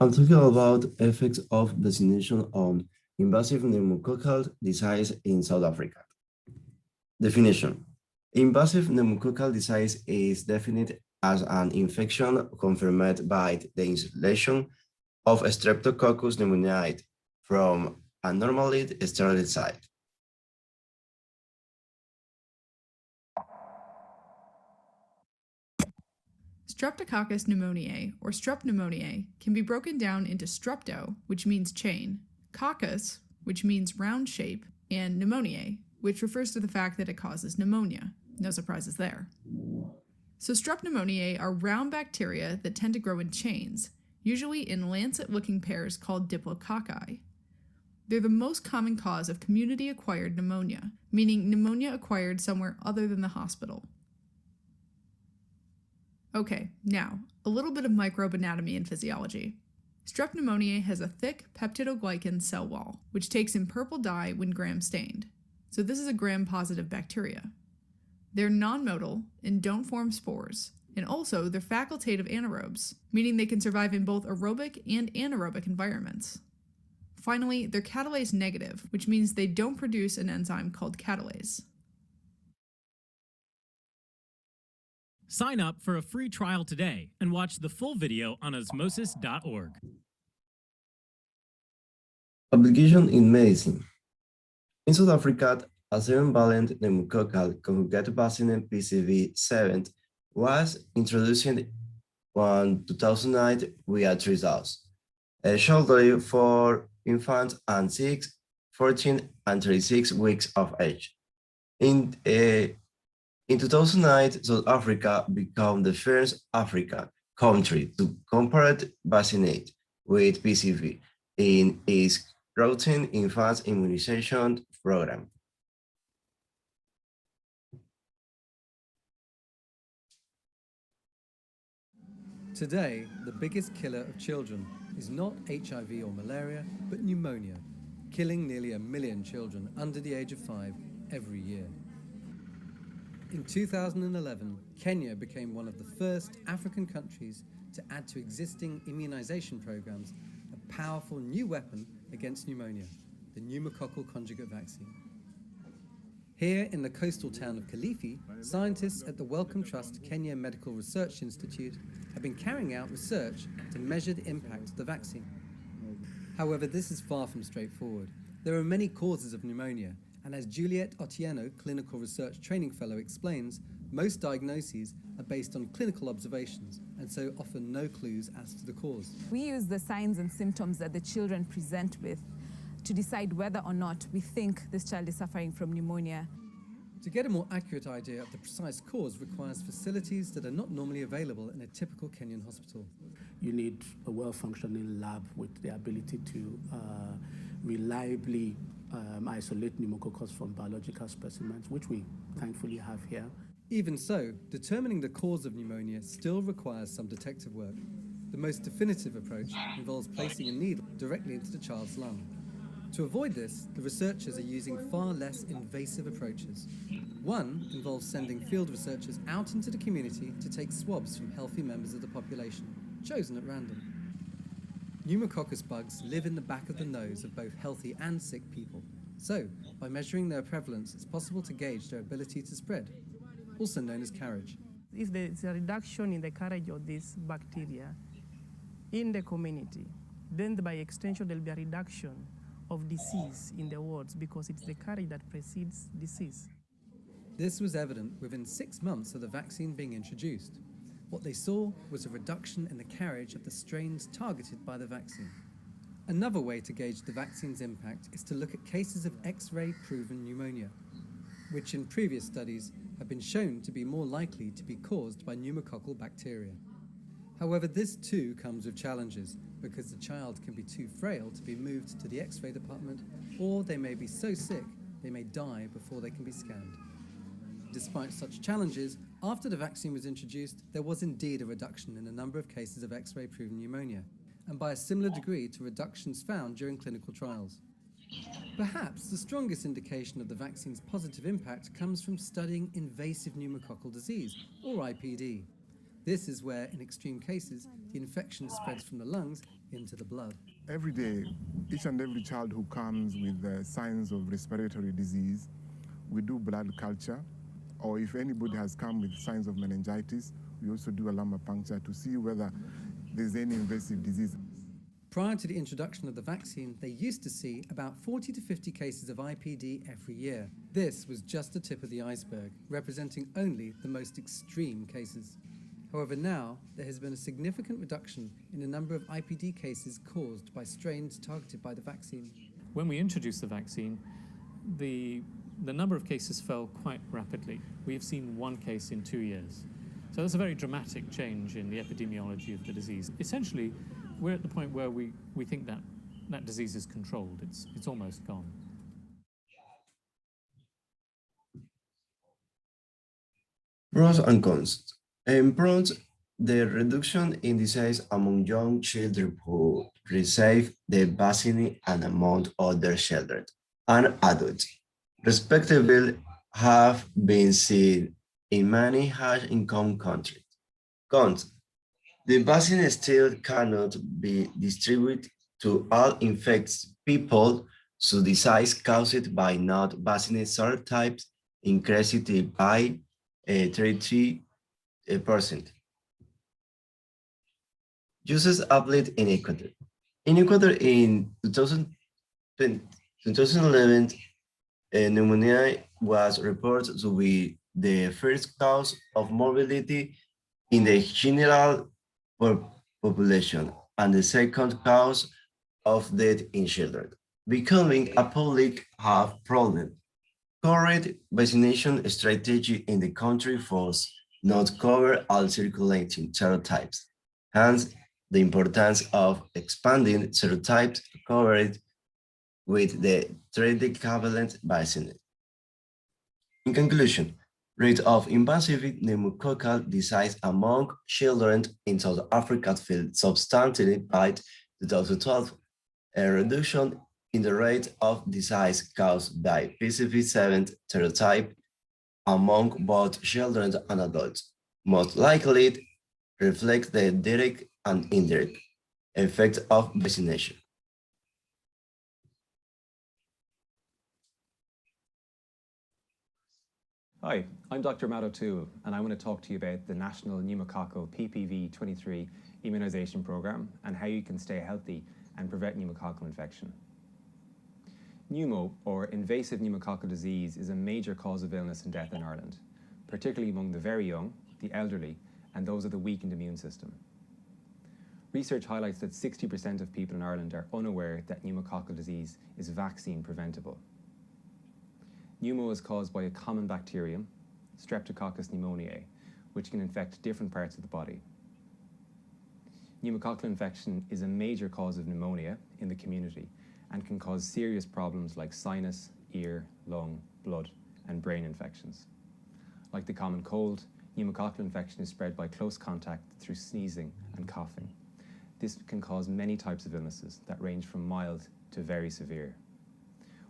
I'm talking about effects of vaccination on invasive pneumococcal disease in South Africa. Definition. Invasive pneumococcal disease is defined as an infection confirmed by the inhalation of Streptococcus pneumoniae from a normally sterile site. Streptococcus pneumoniae, or strep pneumoniae, can be broken down into strepto, which means chain, coccus, which means round shape, and pneumoniae, which refers to the fact that it causes pneumonia. No surprises there. So strep pneumoniae are round bacteria that tend to grow in chains, usually in lancet-looking pairs called diplococci. They're the most common cause of community-acquired pneumonia, meaning pneumonia acquired somewhere other than the hospital. Okay, now, a little bit of microbe anatomy and physiology. Strep pneumoniae has a thick peptidoglycan cell wall, which takes in purple dye when gram-stained. So this is a gram-positive bacteria. They're non-motile and don't form spores, and also they're facultative anaerobes, meaning they can survive in both aerobic and anaerobic environments. Finally, they're catalase negative, which means they don't produce an enzyme called catalase. Sign up for a free trial today and watch the full video on osmosis.org. Application in medicine. In South Africa, a 7-valent pneumococcal conjugate vaccine PCV7 was introduced in 2009 via 3 doses, shortly for infants and 6, 14, and 36 weeks of age. In 2009, South Africa became the first African country to compare vaccinate with PCV in its routine infant immunization program. Today, the biggest killer of children is not HIV or malaria, but pneumonia, killing nearly 1 million children under the age of 5 every year. In 2011, Kenya became one of the first African countries to add to existing immunization programs a powerful new weapon against pneumonia, the pneumococcal conjugate vaccine. Here in the coastal town of Kilifi, scientists at the Wellcome Trust Kenya Medical Research Institute have been carrying out research to measure the impact of the vaccine. However, this is far from straightforward. There are many causes of pneumonia, and as Juliet Otieno, Clinical Research Training Fellow, explains, most diagnoses are based on clinical observations and so offer no clues as to the cause. We use the signs and symptoms that the children present with to decide whether or not we think this child is suffering from pneumonia. To get a more accurate idea of the precise cause requires facilities that are not normally available in a typical Kenyan hospital. You need a well-functioning lab with the ability to reliably isolate pneumococcus from biological specimens, which we thankfully have here. Even so, determining the cause of pneumonia still requires some detective work. The most definitive approach involves placing a needle directly into the child's lung. To avoid this, the researchers are using far less invasive approaches. One involves sending field researchers out into the community to take swabs from healthy members of the population, chosen at random. Pneumococcus bugs live in the back of the nose of both healthy and sick people. So, by measuring their prevalence, it's possible to gauge their ability to spread, also known as carriage. If there is a reduction in the carriage of this bacteria in the community, then by extension there will be a reduction of disease in the wards because it's the carriage that precedes disease. This was evident within 6 months of the vaccine being introduced. What they saw was a reduction in the carriage of the strains targeted by the vaccine. Another way to gauge the vaccine's impact is to look at cases of X-ray proven pneumonia, which in previous studies have been shown to be more likely to be caused by pneumococcal bacteria. However, this too comes with challenges because the child can be too frail to be moved to the X-ray department, or they may be so sick they may die before they can be scanned. Despite such challenges, after the vaccine was introduced, there was indeed a reduction in the number of cases of X-ray proven pneumonia, and by a similar degree to reductions found during clinical trials. Perhaps the strongest indication of the vaccine's positive impact comes from studying invasive pneumococcal disease, or IPD. This is where, in extreme cases, the infection spreads from the lungs into the blood. Every day, each and every child who comes with signs of respiratory disease, we do blood culture, or if anybody has come with signs of meningitis, we also do a lumbar puncture to see whether there's any invasive disease. Prior to the introduction of the vaccine, they used to see about 40 to 50 cases of IPD every year. This was just the tip of the iceberg, representing only the most extreme cases. However, now there has been a significant reduction in the number of IPD cases caused by strains targeted by the vaccine. When we introduced the vaccine, the number of cases fell quite rapidly. We have seen one case in 2 years. So that's a very dramatic change in the epidemiology of the disease. Essentially, we're at the point where we think that that disease is controlled. It's almost gone. Pros and cons. In pros, the reduction in disease among young children who receive the vaccine and among older children and adults, respectively, have been seen in many high-income countries. Cons. The vaccine still cannot be distributed to all infected people, so disease caused by not vaccinated serotypes increased by 30%. Uses applied in Ecuador. In Ecuador in 2011, pneumonia was reported to be the first cause of morbidity in the general population and the second cause of death in children, becoming a public health problem. Current vaccination strategy in the country force not cover all circulating serotypes. Hence, the importance of expanding serotypes covered with the trivalent vaccine. In conclusion, rate of invasive pneumococcal disease among children in South Africa fell substantially by 2012, a reduction in the rate of disease caused by PCV7 serotype among both children and adults, most likely reflects the direct and indirect effects of vaccination. Hi, I'm Dr. Matt O'Toole, and I want to talk to you about the National Pneumococcal PPV-23 immunisation programme and how you can stay healthy and prevent pneumococcal infection. Pneumo, or invasive pneumococcal disease, is a major cause of illness and death in Ireland, particularly among the very young, the elderly, and those with a weakened immune system. Research highlights that 60% of people in Ireland are unaware that pneumococcal disease is vaccine preventable. Pneumo is caused by a common bacterium, Streptococcus pneumoniae, which can infect different parts of the body. Pneumococcal infection is a major cause of pneumonia in the community and can cause serious problems like sinus, ear, lung, blood, and brain infections. Like the common cold, pneumococcal infection is spread by close contact through sneezing and coughing. This can cause many types of illnesses that range from mild to very severe.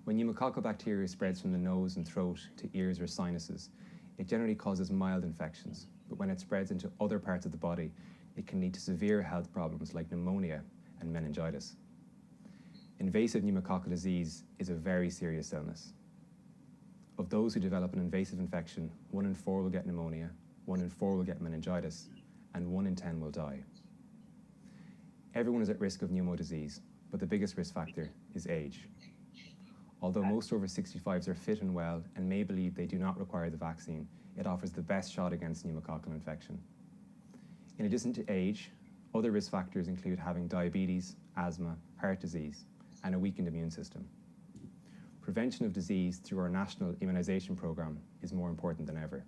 When pneumococcal bacteria spreads from the nose and throat to ears or sinuses, it generally causes mild infections, but when it spreads into other parts of the body, it can lead to severe health problems like pneumonia and meningitis. Invasive pneumococcal disease is a very serious illness. Of those who develop an invasive infection, 1 in 4 will get pneumonia, 1 in 4 will get meningitis, and 1 in 10 will die. Everyone is at risk of pneumo disease, but the biggest risk factor is age. Although most over 65s are fit and well and may believe they do not require the vaccine, it offers the best shot against pneumococcal infection. In addition to age, other risk factors include having diabetes, asthma, heart disease, and a weakened immune system. Prevention of disease through our national immunisation programme is more important than ever.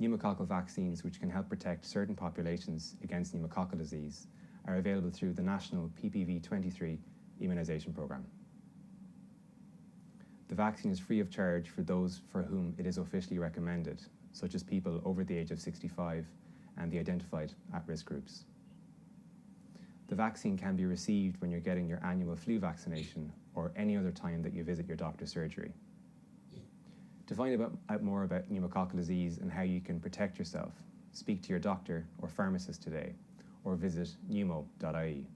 Pneumococcal vaccines, which can help protect certain populations against pneumococcal disease, are available through the national PPV-23 immunisation programme. The vaccine is free of charge for those for whom it is officially recommended, such as people over the age of 65 and the identified at-risk groups. The vaccine can be received when you're getting your annual flu vaccination or any other time that you visit your doctor's surgery. To find out more about pneumococcal disease and how you can protect yourself, speak to your doctor or pharmacist today, or visit pneumo.ie.